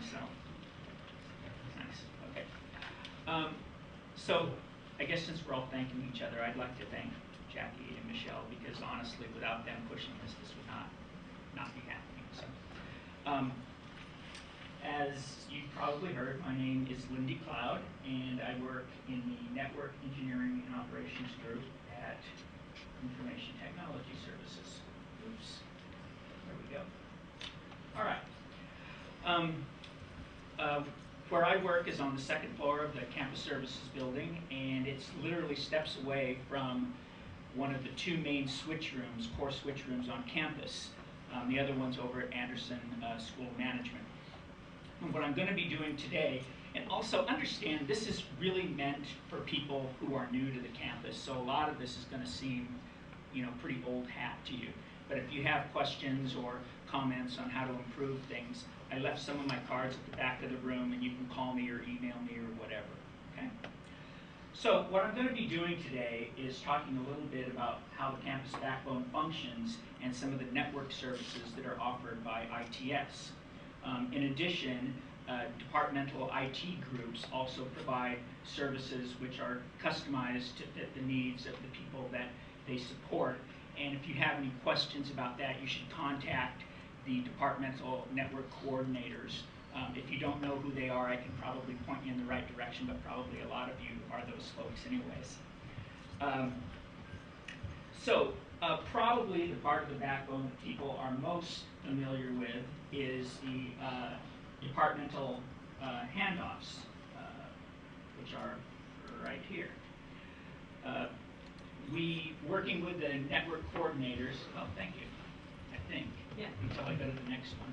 myself. Nice. Okay. So I guess since we're all thanking each other, I'd like to thank Jackie and Michelle, because honestly, without them pushing this would not be happening. So, as you've probably heard, my name is Lindy Cloud, and I work in the Network Engineering and Operations Group at Information Technology Services. Oops. There we go. All right. Where I work is on the second floor of the campus services building, and it's literally steps away from one of the two main switch rooms, core switch rooms on campus. The other one's over at Anderson School of Management. And what I'm going to be doing today, and also understand this is really meant for people who are new to the campus, so a lot of this is going to seem, pretty old hat to you. But if you have questions or comments on how to improve things, I left some of my cards at the back of the room, and you can call me or email me or whatever, okay? So what I'm going to be doing today is talking a little bit about how the campus backbone functions and some of the network services that are offered by ITS. In addition, departmental IT groups also provide services which are customized to fit the needs of the people that they support. And if you have any questions about that, you should contact the departmental network coordinators. If you don't know who they are, I can probably point you in the right direction, but probably a lot of you are those folks anyways. Probably the part of the backbone that people are most familiar with is the departmental handoffs, which are right here. Working with the network coordinators, oh, thank you, I think. Yeah. Until I go to the next one.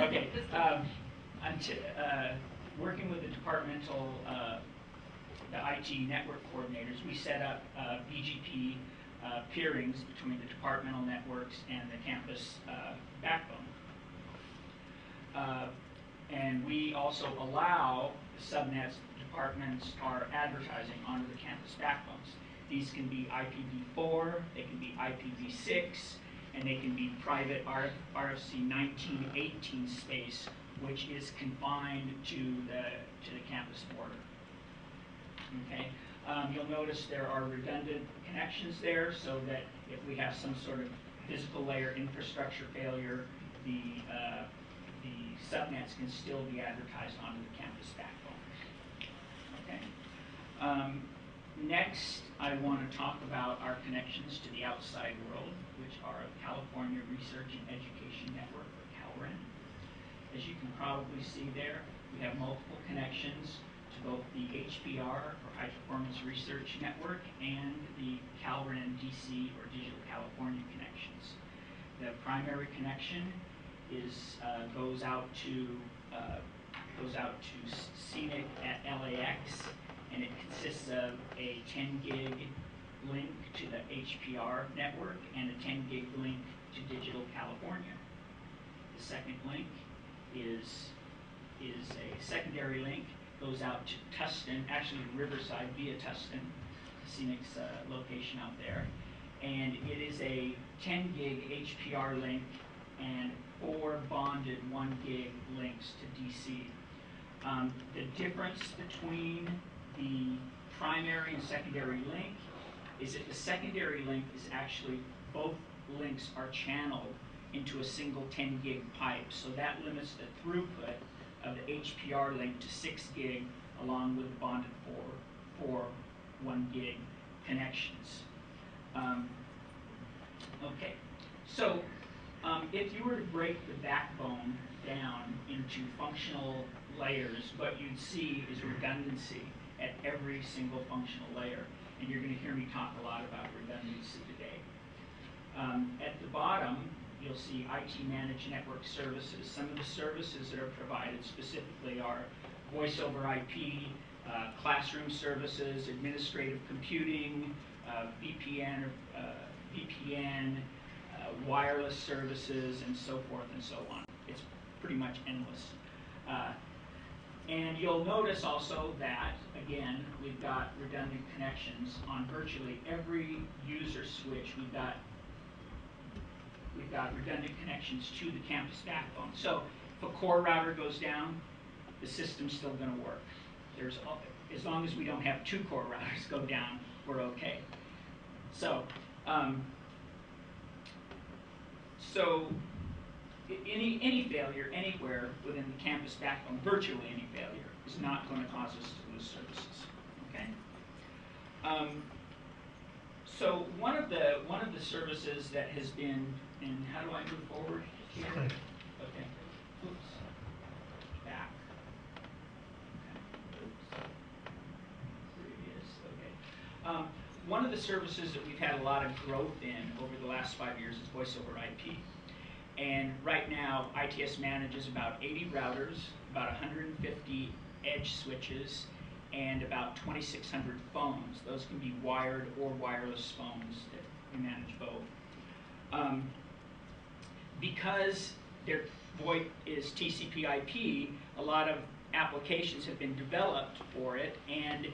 Okay. Working with the departmental, the IT network coordinators, we set up BGP peerings between the departmental networks and the campus backbone. And we also allow the subnets departments are advertising onto the campus backbones. These can be IPv4, they can be IPv6, and they can be private RFC 1918 space, which is confined to the campus border. Okay, you'll notice there are redundant connections there, so that if we have some sort of physical layer infrastructure failure, the subnets can still be advertised onto the campus backbone. Okay. Next, I want to talk about our connections to the outside world, which are the California Research and Education Network, or CalREN. As you can probably see there, we have multiple connections to both the HPR, or High Performance Research Network, and the CalREN DC, or Digital California connections. The primary connection goes out to Scenic at LAX, and it consists of a 10 gig link to the HPR network and a 10 gig link to Digital California. The second link is a secondary link, goes out to Tustin, actually Riverside via Tustin, Scenic's location out there. And it is a 10 gig HPR link and 4 bonded 1 gig links to DC. The difference between the primary and secondary link is that the secondary link is actually, both links are channeled into a single 10 gig pipe. So that limits the throughput of the HPR link to 6 gig, along with bonded 4 1 gig connections. Okay, so if you were to break the backbone down into functional layers, what you'd see is redundancy at every single functional layer. And you're going to hear me talk a lot about redundancy today. At the bottom, you'll see IT Managed Network Services. Some of the services that are provided specifically are voice over IP, classroom services, administrative computing, VPN, wireless services, and so forth and so on. It's pretty much endless. And you'll notice also that, again, we've got redundant connections on virtually every user switch. We've got we've got redundant connections to the campus backbone. So if a core router goes down, the system's still going to work. As long as we don't have 2 core routers go down, we're okay. So, any failure anywhere within the campus backbone, virtually any failure, is not going to cause us to lose services. Okay. So one of the services that has been, and how do I move forward here? Okay. Oops. Back. Okay. Oops. Previous. Okay. One of the services that we've had a lot of growth in over the last 5 years is voice over IP. And right now, ITS manages about 80 routers, about 150 edge switches, and about 2,600 phones. Those can be wired or wireless phones that we manage both. Because their VoIP is TCP/IP, a lot of applications have been developed for it, and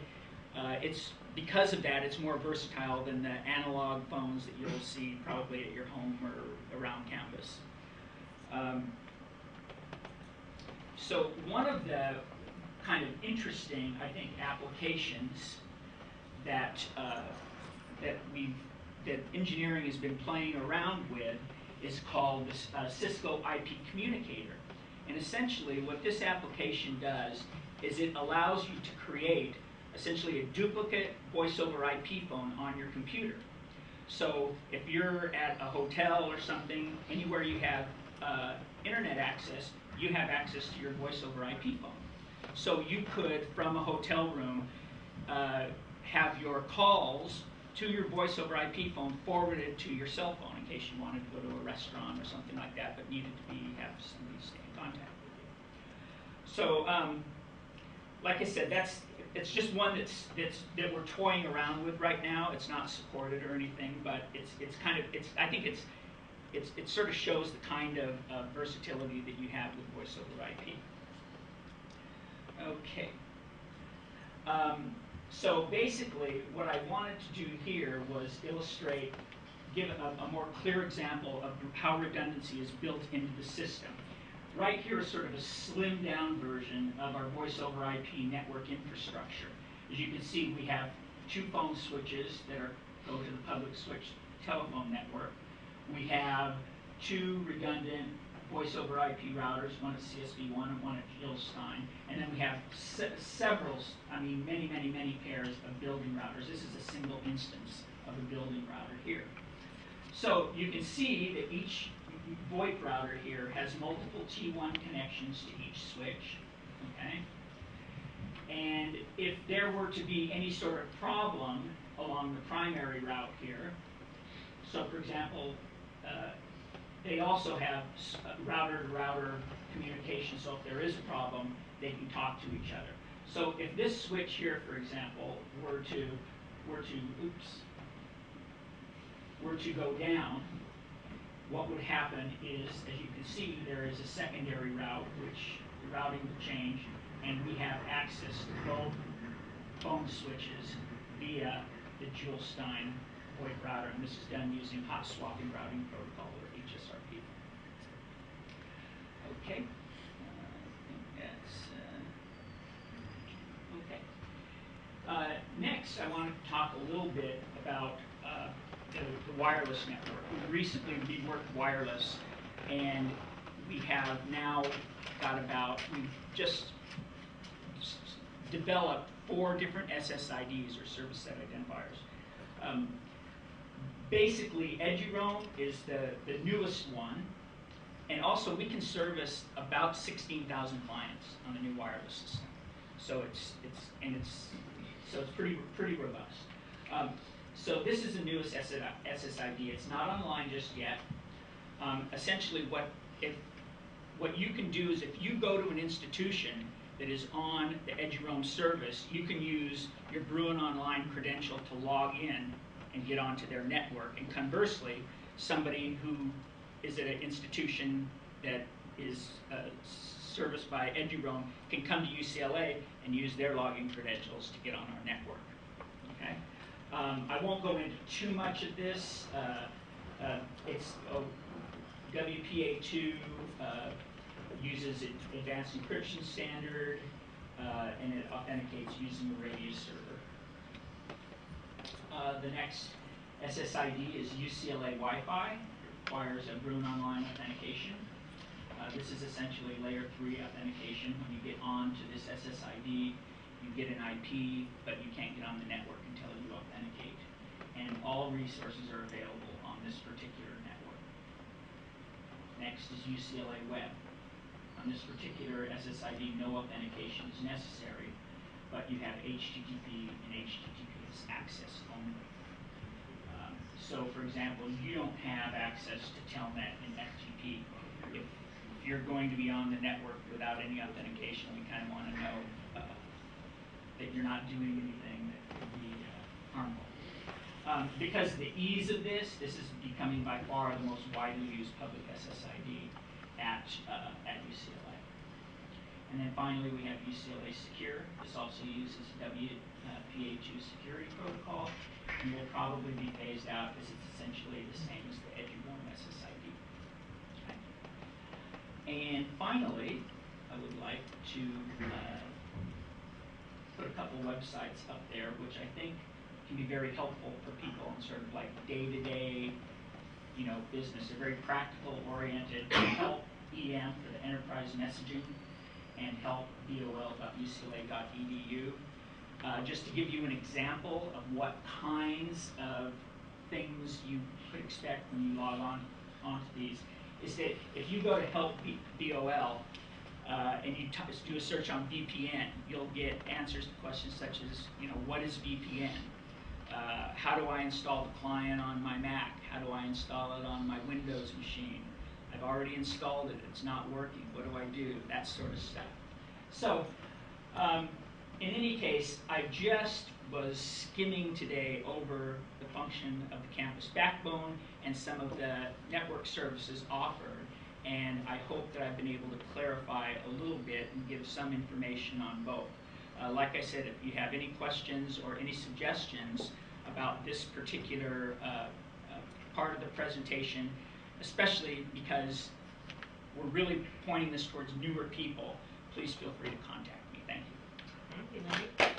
because of that, it's more versatile than the analog phones that you'll see probably at your home or around campus. So one of the kind of interesting, I think, applications that that engineering has been playing around with is called this Cisco IP communicator. And essentially, what this application does is it allows you to create essentially a duplicate voice over IP phone on your computer. So if you're at a hotel or something, anywhere you have internet access, you have access to your voice over IP phone. So you could, from a hotel room, have your calls to your voice over IP phone forwarded to your cell phone in case you wanted to go to a restaurant or something like that, but needed to have somebody stay in contact with you. So, like I said, it's just one that we're toying around with right now. It's not supported or anything, but I think it sort of shows the kind of versatility that you have with voice over IP. Okay. So basically, what I wanted to do here was illustrate, give a more clear example of how redundancy is built into the system. Right here is sort of a slimmed down version of our voice over IP network infrastructure. As you can see, we have 2 phone switches that go to the public switch telephone network. We have 2 redundant voice over IP routers, one at CSV1 and one at Jill Stein. And then we have several, many pairs of building routers. This is a single instance of a building router here. So you can see that each VoIP router here has multiple T1 connections to each switch, okay? And if there were to be any sort of problem along the primary route here, so for example, they also have router-to-router communication, so if there is a problem, they can talk to each other. So if this switch here, for example, were to go down, what would happen is, as you can see, there is a secondary route which the routing will change, and we have access to both phone switches via the Jill Stein VoIP router, and this is done using hot swapping routing protocol, or HSRP. Okay, I think that's okay. Next, I want to talk a little bit about the wireless network. We recently reworked wireless, and we have now we've just developed 4 different SSIDs, or service set identifiers. Basically, EduRoam is the newest one, and also we can service about 16,000 clients on the new wireless system. So it's pretty robust. So this is the newest SSID. It's not online just yet. Essentially, what you can do is, if you go to an institution that is on the EduRoam service, you can use your Bruin Online credential to log in and get onto their network. And conversely, somebody who is at an institution that is serviced by EduRoam can come to UCLA and use their login credentials to get on our network. Okay. I won't go into too much of this. WPA2 uses advanced encryption standard, and it authenticates using a radius server. The next SSID is UCLA Wi-Fi. It requires a Bruin Online authentication. This is essentially layer 3 authentication. When you get onto this SSID, you get an IP, but you can't get on the network until you authenticate. And all resources are available on this particular network. Next is UCLA Web. On this particular SSID, no authentication is necessary, but you have HTTP and HTTPS access only. So, for example, you don't have access to Telnet and FTP. If you're going to be on the network without any authentication, we kind of want to know that you're not doing anything that could be harmful. Because of the ease of this is becoming by far the most widely used public SSID at UCLA. And then finally, we have UCLA Secure. This also uses WPA2 security protocol, and will probably be phased out because it's essentially the same as the EduRoam SSID. Okay. And finally, I would like to put a couple websites up there, which I think can be very helpful for people in sort of like day-to-day, business. They're very practical oriented. Help EM for the enterprise messaging, and help bol.ucla.edu. Just to give you an example of what kinds of things you could expect when you log on onto these, is that if you go to help BOL and you do a search on VPN, you'll get answers to questions such as, what is VPN? How do I install the client on my Mac? How do I install it on my Windows machine? I've already installed it, it's not working, what do I do? That sort of stuff. So, in any case, I just was skimming today over the function of the campus backbone and some of the network services offered, and I hope that I've been able to clarify a little bit and give some information on both. Like I said, if you have any questions or any suggestions about this particular part of the presentation, especially because we're really pointing this towards newer people, please feel free to contact me. Thank you. Good night.